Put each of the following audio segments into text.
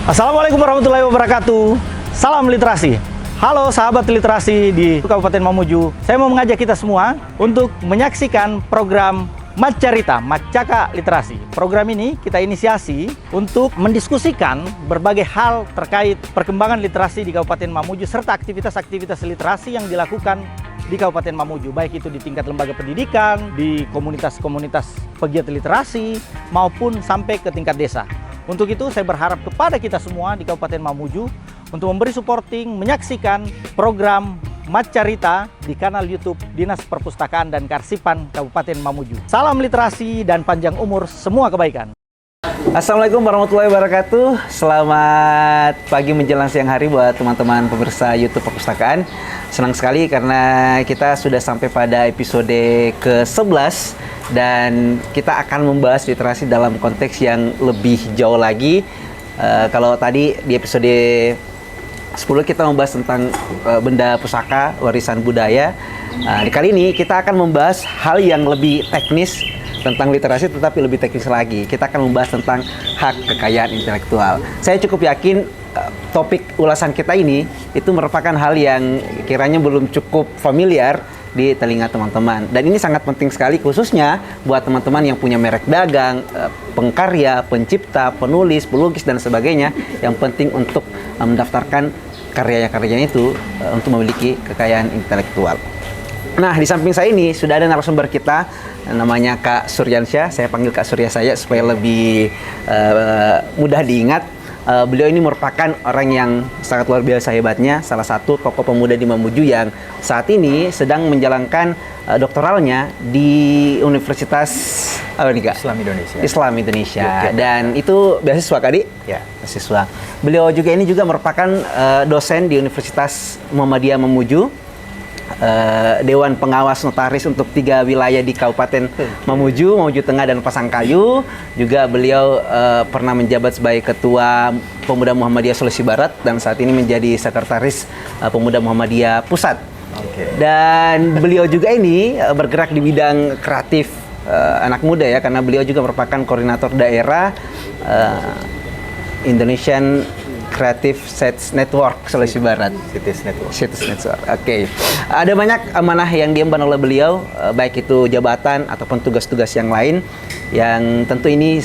Assalamualaikum warahmatullahi wabarakatuh. Salam literasi. Halo sahabat literasi di Kabupaten Mamuju. Saya mau mengajak kita semua untuk menyaksikan program Macarita, Macaka Literasi. Program ini kita inisiasi untuk mendiskusikan berbagai hal terkait perkembangan literasi di Kabupaten Mamuju serta aktivitas-aktivitas literasi yang dilakukan di Kabupaten Mamuju, baik itu di tingkat lembaga pendidikan, di komunitas-komunitas pegiat literasi, maupun sampai ke tingkat desa. Untuk itu saya berharap kepada kita semua di Kabupaten Mamuju untuk memberi supporting, menyaksikan program Macarita di kanal YouTube Dinas Perpustakaan dan Kearsipan Kabupaten Mamuju. Salam literasi dan panjang umur, semua kebaikan. Assalamualaikum warahmatullahi wabarakatuh. Selamat pagi menjelang siang hari buat teman-teman pemirsa YouTube Perpustakaan. Senang sekali karena kita sudah sampai pada episode ke-11 dan kita akan membahas literasi dalam konteks yang lebih jauh lagi. Kalau tadi di episode 10 kita membahas tentang benda pusaka, warisan budaya. Di kali ini kita akan membahas hal yang lebih teknis tentang literasi, tetapi lebih teknis lagi. Kita akan membahas tentang hak kekayaan intelektual. Saya cukup yakin topik ulasan kita ini itu merupakan hal yang kiranya belum cukup familiar di telinga teman-teman. Dan ini sangat penting sekali khususnya buat teman-teman yang punya merek dagang, pengkarya, pencipta, penulis, pelukis, dan sebagainya. Yang penting untuk mendaftarkan karya-karyanya itu untuk memiliki kekayaan intelektual. Nah, di samping saya ini sudah ada narasumber kita, namanya Kak Suryansyah. Saya panggil Kak Surya saya supaya lebih mudah diingat. Beliau ini merupakan orang yang sangat luar biasa hebatnya, salah satu tokoh pemuda di Mamuju yang saat ini sedang menjalankan doktoralnya di Universitas Islam Indonesia. Dan itu beasiswa Kak Di? Ya, beasiswa. Beliau juga ini juga merupakan dosen di Universitas Muhammadiyah Mamuju. Dewan Pengawas Notaris untuk 3 wilayah di Kabupaten Mamuju, Mamuju Tengah dan Pasangkayu. Juga beliau pernah menjabat sebagai Ketua Pemuda Muhammadiyah Sulawesi Barat dan saat ini menjadi Sekretaris Pemuda Muhammadiyah Pusat. Dan beliau juga ini bergerak di bidang kreatif anak muda ya, karena beliau juga merupakan koordinator daerah Indonesian Creative Sites Network Sulawesi Barat. Cities Network. Oke. Ada banyak amanah yang diemban oleh beliau, baik itu jabatan ataupun tugas-tugas yang lain, yang tentu ini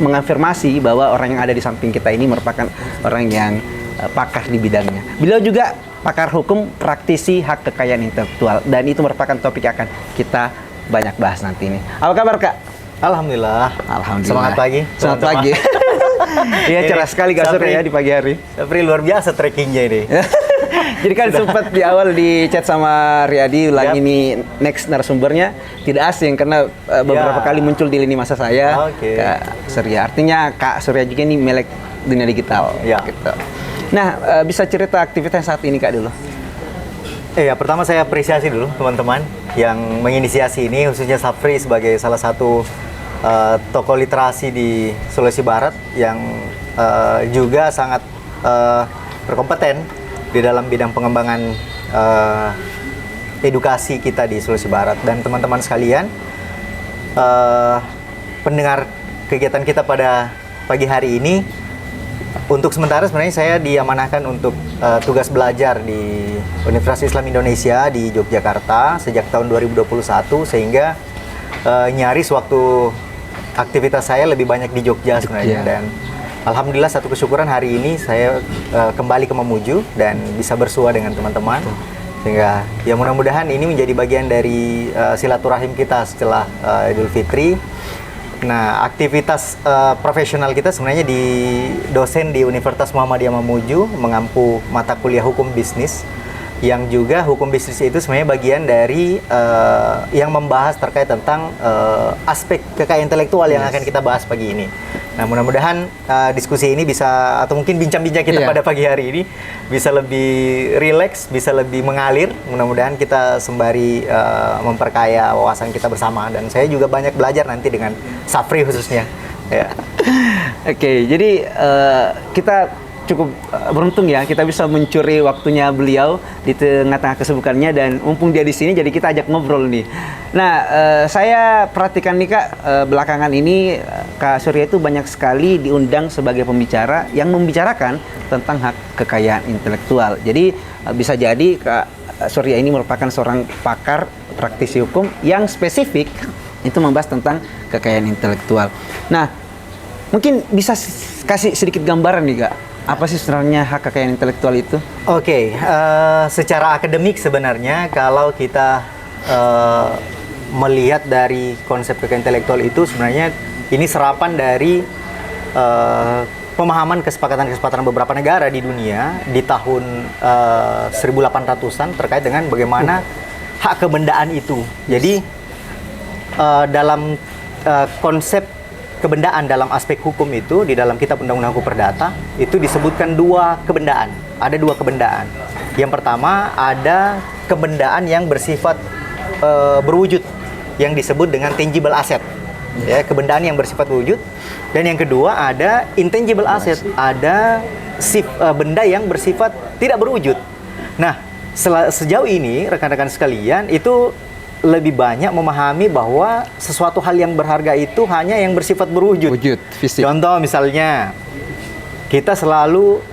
mengafirmasi bahwa orang yang ada di samping kita ini merupakan orang yang pakar di bidangnya. Beliau juga pakar hukum, praktisi hak kekayaan intelektual, dan itu merupakan topik yang akan kita banyak bahas nanti ini. Apa kabar Kak? Alhamdulillah. Semangat pagi. Semangat pagi. Iya, cerah sekali Kak Surya ya di pagi hari. Sapri luar biasa trekkingnya ini. Jadi kan sempat di awal di chat sama Riyadi ulang ini next narasumbernya tidak asing karena beberapa kali muncul di lini masa saya. Kak Surya. Artinya Kak Surya juga ini melek dunia digital. Ya. Gitu. Nah, bisa cerita aktivitas saat ini Kak dulu? Ya, pertama saya apresiasi dulu teman-teman yang menginisiasi ini, khususnya Sapri sebagai salah satu tokoh literasi di Sulawesi Barat yang juga sangat berkompeten di dalam bidang pengembangan edukasi kita di Sulawesi Barat. Dan teman-teman sekalian, pendengar kegiatan kita pada pagi hari ini, untuk sementara sebenarnya saya diamanahkan untuk tugas belajar di Universitas Islam Indonesia di Yogyakarta sejak tahun 2021, sehingga nyaris waktu aktivitas saya lebih banyak di Jogja sebenarnya. Dan alhamdulillah satu kesyukuran hari ini saya kembali ke Mamuju dan bisa bersua dengan teman-teman, sehingga ya mudah-mudahan ini menjadi bagian dari silaturahim kita setelah Idul Fitri. Nah, aktivitas profesional kita sebenarnya di dosen di Universitas Muhammadiyah Mamuju, mengampu mata kuliah hukum bisnis, yang juga hukum bisnis itu sebenarnya bagian dari yang membahas terkait tentang aspek kekayaan intelektual yang akan kita bahas pagi ini. Nah, mudah-mudahan diskusi ini bisa, atau mungkin bincang-bincang kita pada pagi hari ini bisa lebih rileks, bisa lebih mengalir. Mudah-mudahan kita sembari memperkaya wawasan kita bersama, dan saya juga banyak belajar nanti dengan Sapri khususnya. Ya. Oke, jadi kita cukup beruntung ya kita bisa mencuri waktunya beliau di tengah-tengah kesibukannya, dan mumpung dia di sini jadi kita ajak ngobrol nih. Nah, saya perhatikan nih Kak, belakangan ini Kak Surya itu banyak sekali diundang sebagai pembicara yang membicarakan tentang hak kekayaan intelektual. Jadi bisa jadi Kak Surya ini merupakan seorang pakar praktisi hukum yang spesifik itu membahas tentang kekayaan intelektual. Nah, mungkin bisa kasih sedikit gambaran nih Kak, apa sih sebenarnya hak kekayaan intelektual itu? Oke, secara akademik sebenarnya kalau kita melihat dari konsep kekayaan intelektual itu sebenarnya ini serapan dari pemahaman kesepakatan-kesepakatan beberapa negara di dunia di tahun 1800-an terkait dengan bagaimana hak kebendaan itu. Jadi dalam konsep kebendaan dalam aspek hukum itu di dalam Kitab Undang-Undang Hukum Perdata itu disebutkan dua kebendaan. Ada dua kebendaan. Yang pertama ada kebendaan yang bersifat berwujud yang disebut dengan tangible asset. Ya, kebendaan yang bersifat wujud. Dan yang kedua ada intangible asset, ada benda yang bersifat tidak berwujud. Nah, sejauh ini rekan-rekan sekalian itu lebih banyak memahami bahwa sesuatu hal yang berharga itu hanya yang bersifat berwujud. Wujud, fisik. Contoh misalnya, kita selalu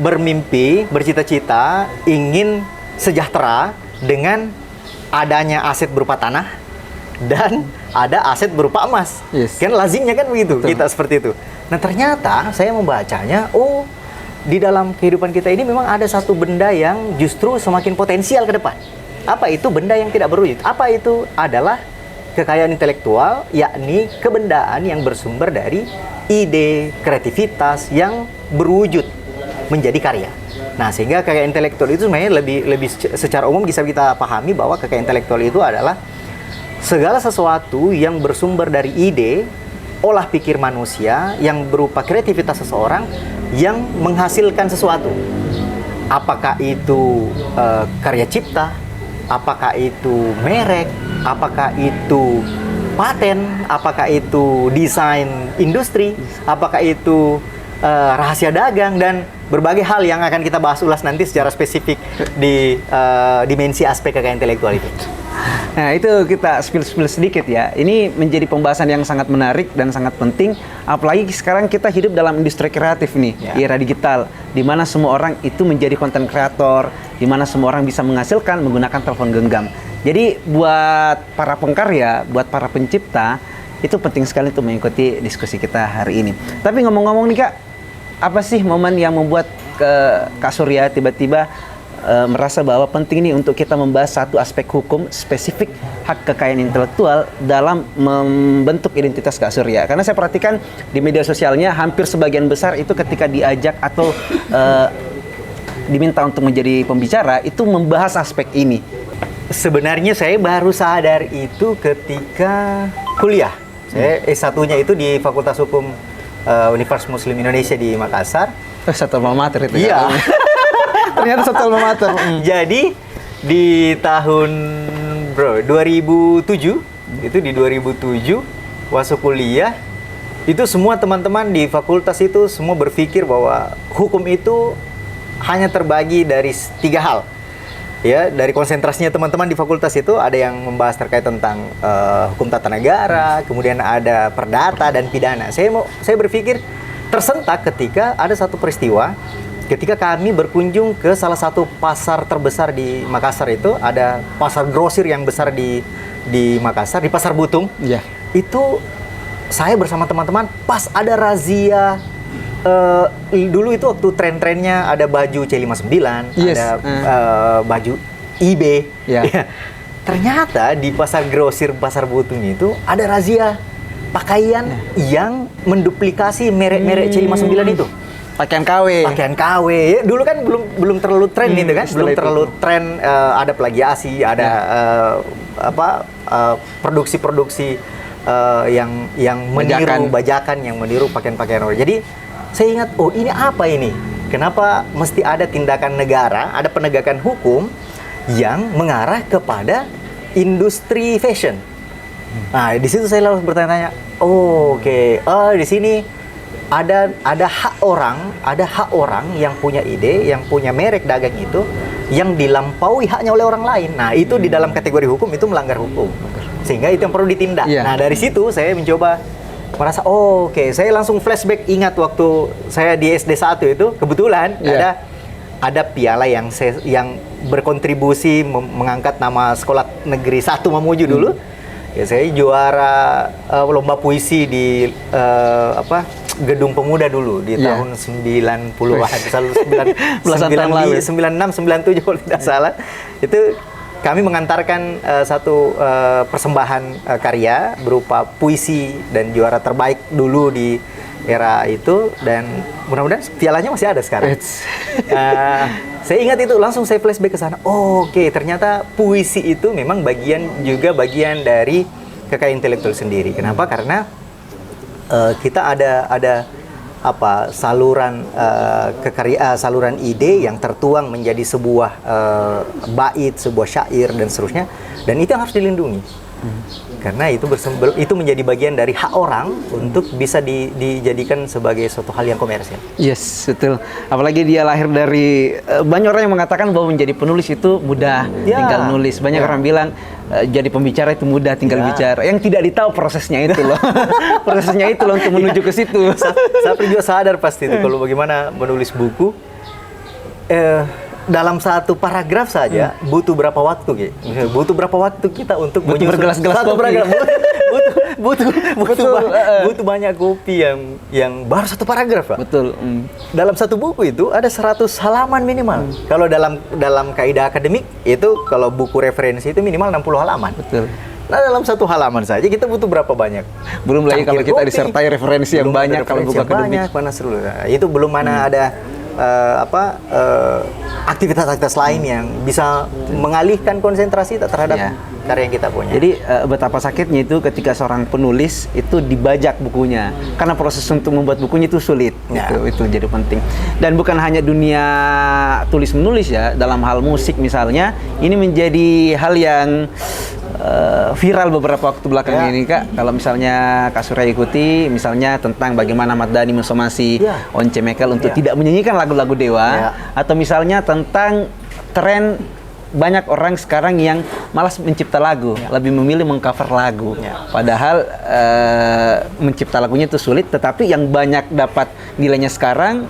bermimpi, bercita-cita ingin sejahtera dengan adanya aset berupa tanah dan ada aset berupa emas. Yes. Kan lazimnya kan begitu. Betul. Kita seperti itu. Nah, ternyata saya membacanya, di dalam kehidupan kita ini memang ada satu benda yang justru semakin potensial ke depan. Apa itu benda yang tidak berwujud? Apa itu? Adalah kekayaan intelektual, yakni kebendaan yang bersumber dari ide, kreativitas yang berwujud menjadi karya. Nah, sehingga kekayaan intelektual itu sebenarnya lebih secara umum bisa kita pahami bahwa kekayaan intelektual itu adalah segala sesuatu yang bersumber dari ide, olah pikir manusia yang berupa kreativitas seseorang yang menghasilkan sesuatu. Apakah itu karya cipta, apakah itu merek, apakah itu paten, apakah itu desain industri, apakah itu rahasia dagang, dan berbagai hal yang akan kita bahas ulas nanti secara spesifik di dimensi aspek kekayaan intelektual itu. Nah, itu kita spill sedikit ya. Ini menjadi pembahasan yang sangat menarik dan sangat penting. Apalagi sekarang kita hidup dalam industri kreatif nih, era digital, di mana semua orang itu menjadi konten kreator, di mana semua orang bisa menghasilkan menggunakan telepon genggam. Jadi buat para pengkarya, buat para pencipta, itu penting sekali untuk mengikuti diskusi kita hari ini. Tapi ngomong-ngomong nih Kak, apa sih momen yang membuat Kak Surya tiba-tiba merasa bahwa penting nih untuk kita membahas satu aspek hukum spesifik hak kekayaan intelektual dalam membentuk identitas Kak Surya? Karena saya perhatikan di media sosialnya hampir sebagian besar itu ketika diajak atau diminta untuk menjadi pembicara itu membahas aspek ini. Sebenarnya saya baru sadar itu ketika kuliah. Saya S1-nya itu di Fakultas Hukum Universitas Muslim Indonesia di Makassar. Satu alma mater itu. Iya. Ternyata satu alma mater. Jadi di tahun 2007, itu di 2007 waktu kuliah, itu semua teman-teman di fakultas itu semua berpikir bahwa hukum itu hanya terbagi dari 3 hal. Ya, dari konsentrasinya teman-teman di fakultas itu ada yang membahas terkait tentang hukum tata negara, kemudian ada perdata dan pidana. Saya berpikir tersentak ketika ada satu peristiwa ketika kami berkunjung ke salah satu pasar terbesar di Makassar. Itu ada pasar grosir yang besar di Makassar, di Pasar Butung. Iya. Itu saya bersama teman-teman pas ada razia. Dulu itu waktu tren-trennya ada baju C59, yes. ada baju IB. Yeah. Ya. Ternyata di pasar grosir Pasar Butung itu ada razia pakaian yang menduplikasi merek-merek C59 itu. Pakaian KW. Pakaian KW. Ya, dulu kan belum terlalu tren itu kan, belum terlalu tren ada plagiasi, ada produksi-produksi yang meniru bajakan, yang meniru pakaian-pakaian orang. Jadi saya ingat, oh ini apa ini? Kenapa mesti ada tindakan negara, ada penegakan hukum yang mengarah kepada industri fashion? Nah, di situ saya lalu bertanya-tanya, di sini ada hak orang yang punya ide, yang punya merek dagang itu, yang dilampaui haknya oleh orang lain. Nah, itu di dalam kategori hukum itu melanggar hukum. Sehingga itu yang perlu ditindak. Yeah. Nah, dari situ saya mencoba merasa oke, saya langsung flashback ingat waktu saya di SD 1 itu kebetulan ada piala yang berkontribusi mengangkat nama sekolah negeri 1 Mamuju dulu. Ya, saya juara lomba puisi di Gedung Pemuda dulu di tahun 90-an, 96, 97 kalau tidak salah. Itu kami mengantarkan satu persembahan karya berupa puisi dan juara terbaik dulu di era itu, dan mudah-mudahan pialanya masih ada sekarang. Saya ingat itu, langsung saya flashback ke sana. Oke, ternyata puisi itu memang bagian dari kekayaan intelektual sendiri. Kenapa? Karena kita ada saluran saluran ide yang tertuang menjadi sebuah bait, sebuah syair dan seterusnya, dan itu yang harus dilindungi. Karena itu menjadi bagian dari hak orang untuk bisa dijadikan sebagai suatu hal yang komersial. Yes, betul. Apalagi dia lahir dari banyak orang yang mengatakan bahwa menjadi penulis itu mudah, tinggal nulis. Banyak orang bilang jadi pembicara itu mudah, tinggal bicara. Yang tidak ditahu prosesnya itu loh. Prosesnya itu loh untuk menuju ke situ. Saya juga sadar pasti itu kalau bagaimana menulis buku. Dalam satu paragraf saja butuh berapa waktu, Ki? Butuh berapa waktu kita untuk butuh bergelas-gelas satu kopi. paragraf. butuh banyak kopi yang baru satu paragraf, Pak. Betul. Dalam satu buku itu ada 100 halaman minimal. Kalau dalam kaidah akademik itu kalau buku referensi itu minimal 60 halaman. Betul. Nah, dalam satu halaman saja kita butuh berapa banyak? Belum lagi kalau kita disertai referensi yang banyak kalau buku akademik. Mana seru. Nah, itu belum mana ada aktivitas-aktivitas lain yang bisa mengalihkan konsentrasi terhadap karya yang kita punya. Jadi betapa sakitnya itu ketika seorang penulis itu dibajak bukunya, karena proses untuk membuat bukunya itu sulit. Itu jadi penting. Dan bukan hanya dunia tulis menulis ya, dalam hal musik misalnya, ini menjadi hal yang viral beberapa waktu belakangan ini, Kak. Kalau misalnya Kak Surya ikuti, misalnya tentang bagaimana Ahmad Dhani mensomasi Once Mekel untuk tidak menyanyikan lagu-lagu Dewa, atau misalnya tentang tren banyak orang sekarang yang malas mencipta lagu, lebih memilih mengcover lagu. Padahal mencipta lagunya itu sulit, tetapi yang banyak dapat nilainya sekarang,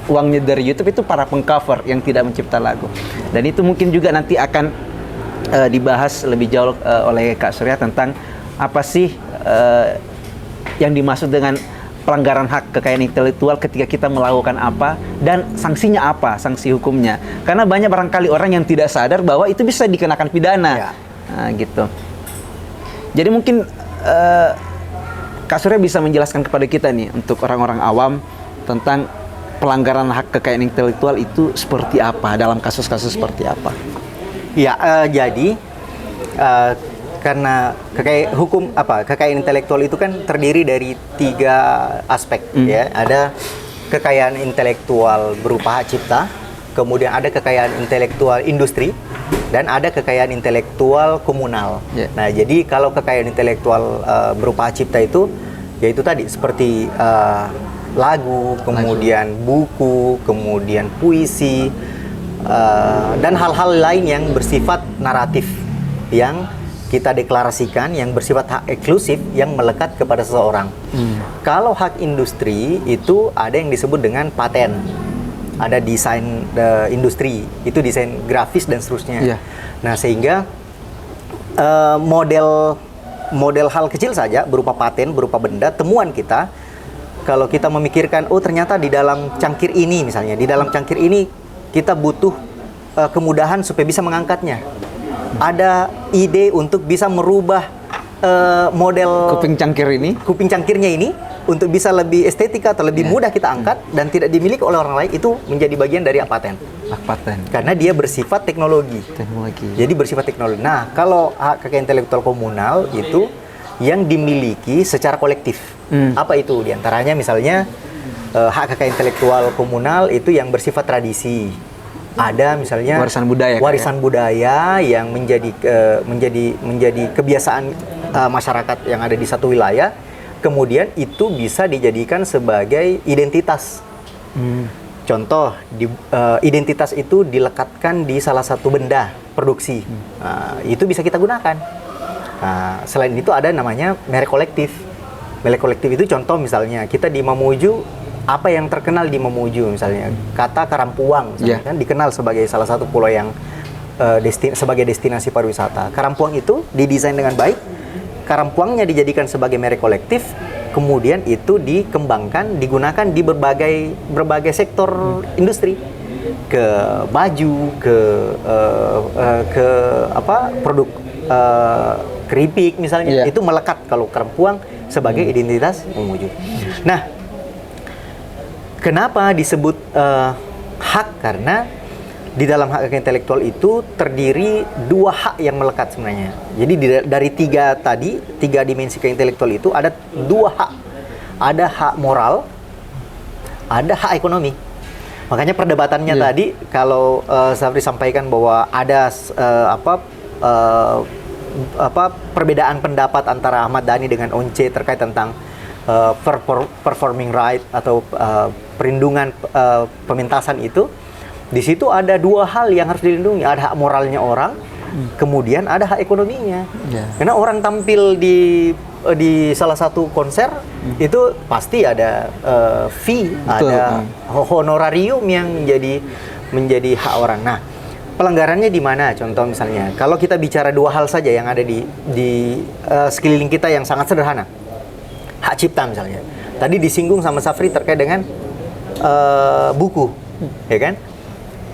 uangnya dari YouTube itu para pengcover yang tidak mencipta lagu. Dan itu mungkin juga nanti akan dibahas lebih jauh oleh Kak Surya tentang apa sih yang dimaksud dengan pelanggaran hak kekayaan intelektual ketika kita melakukan apa, dan sanksinya apa, sanksi hukumnya. Karena banyak barangkali orang yang tidak sadar bahwa itu bisa dikenakan pidana. Nah, gitu. Jadi mungkin Kak Surya bisa menjelaskan kepada kita nih, untuk orang-orang awam, tentang pelanggaran hak kekayaan intelektual itu seperti apa, dalam kasus-kasus seperti apa. Ya, jadi karena kekayaan intelektual itu kan terdiri dari 3 aspek ya. Ada kekayaan intelektual berupa hak cipta, kemudian ada kekayaan intelektual industri, dan ada kekayaan intelektual komunal. Nah, jadi kalau kekayaan intelektual berupa hak cipta itu yaitu tadi seperti lagu, kemudian buku, kemudian puisi, dan hal-hal lain yang bersifat naratif, yang kita deklarasikan, yang bersifat hak eksklusif yang melekat kepada seseorang. Kalau hak industri itu ada yang disebut dengan paten, ada desain industri, itu desain grafis dan seterusnya. Nah, sehingga model hal kecil saja berupa paten, berupa benda, temuan kita, kalau kita memikirkan, oh ternyata di dalam cangkir ini misalnya, di dalam cangkir ini kita butuh kemudahan supaya bisa mengangkatnya. Ada ide untuk bisa merubah model kuping cangkirnya ini untuk bisa lebih estetika atau lebih mudah kita angkat dan tidak dimiliki oleh orang lain, itu menjadi bagian dari hak paten. Karena dia bersifat teknologi. Jadi bersifat teknologi. Nah, kalau hak kekayaan intelektual komunal itu yang dimiliki secara kolektif. Apa itu? Di antaranya misalnya hak kekayaan intelektual komunal itu yang bersifat tradisi. Ada misalnya warisan budaya yang menjadi kebiasaan masyarakat yang ada di satu wilayah, kemudian itu bisa dijadikan sebagai identitas. Contoh, identitas itu dilekatkan di salah satu benda produksi, itu bisa kita gunakan. Selain itu ada namanya merek kolektif. Milik kolektif itu contoh misalnya kita di Mamuju, apa yang terkenal di Mamuju misalnya kata Karampuang misalnya, kan dikenal sebagai salah satu pulau yang sebagai destinasi pariwisata. Karampuang itu didesain dengan baik, Karampuangnya dijadikan sebagai merek kolektif, kemudian itu dikembangkan, digunakan di berbagai sektor industri, ke baju, ke produk keripik misalnya, itu melekat kalau Karampuang sebagai identitas Mamuju. Nah, kenapa disebut hak? Karena di dalam hak intelektual itu terdiri 2 hak yang melekat sebenarnya. Jadi dari 3 dimensi keintelektual itu ada 2 hak. Ada hak moral, ada hak ekonomi. Makanya perdebatannya tadi kalau Safri sampaikan bahwa ada perbedaan pendapat antara Ahmad Dhani dengan Once terkait tentang performing right atau perlindungan pementasan itu. Di situ ada 2 hal yang harus dilindungi, ada hak moralnya orang, kemudian ada hak ekonominya. Karena orang tampil di salah satu konser itu pasti ada fee, ada honorarium yang menjadi hak orang. Nah, pelanggarannya di mana? Contoh misalnya, kalau kita bicara 2 hal saja yang ada di sekeliling kita yang sangat sederhana, hak cipta misalnya. Tadi disinggung sama Safri terkait dengan buku, ya kan?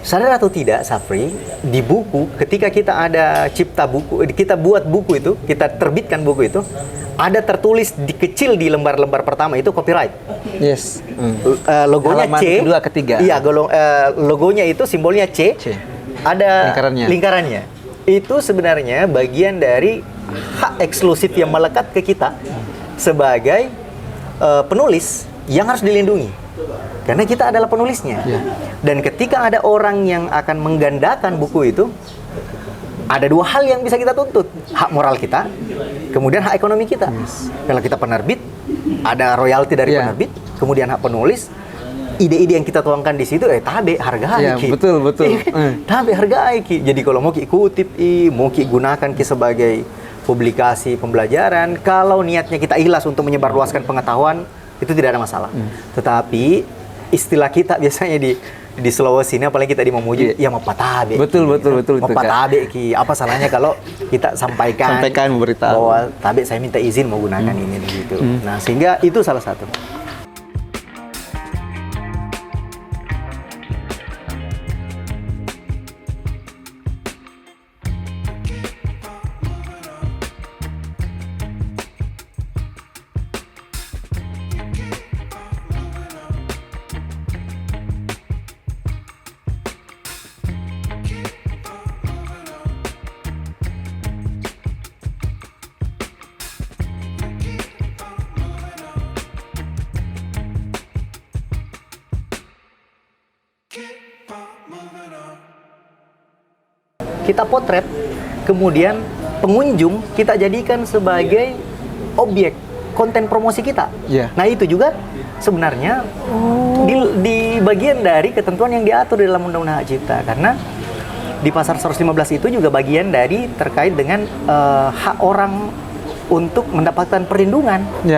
Sadar atau tidak, Safri, di buku, ketika kita ada cipta buku, kita buat buku itu, kita terbitkan buku itu, ada tertulis kecil di lembar-lembar pertama itu copyright. Yes. Logonya Halaman C. kedua, ketiga. Iya, logonya itu simbolnya C. Ada lingkarannya. Itu sebenarnya bagian dari hak eksklusif yang melekat ke kita sebagai penulis yang harus dilindungi. Karena kita adalah penulisnya. Dan ketika ada orang yang akan menggandakan buku itu, ada 2 hal yang bisa kita tuntut. Hak moral kita, kemudian hak ekonomi kita. Kalau kita penerbit, ada royalti dari penerbit, kemudian hak penulis, ide-ide yang kita tuangkan di situ, tabe hargai ki. Betul. Tabe hargai ki. Jadi kalau mau ki kutip, mau ki gunakan ki sebagai publikasi pembelajaran, kalau niatnya kita ikhlas untuk menyebarluaskan pengetahuan, itu tidak ada masalah. Tetapi istilah kita biasanya di Sulawesi ini, apalagi kita di Mamuju, ya mapatabe. Betul. Mapatabe ki. Apa salahnya kalau kita sampaikan memberitahu bahwa tabe saya minta izin mau gunakan ini gitu. Nah, sehingga itu salah satu. Kita potret, kemudian pengunjung kita jadikan sebagai objek konten promosi kita. Nah, itu juga sebenarnya di bagian dari ketentuan yang diatur di dalam Undang-Undang Hak Cipta. Karena di pasal 115 itu juga bagian dari terkait dengan hak orang untuk mendapatkan perlindungan.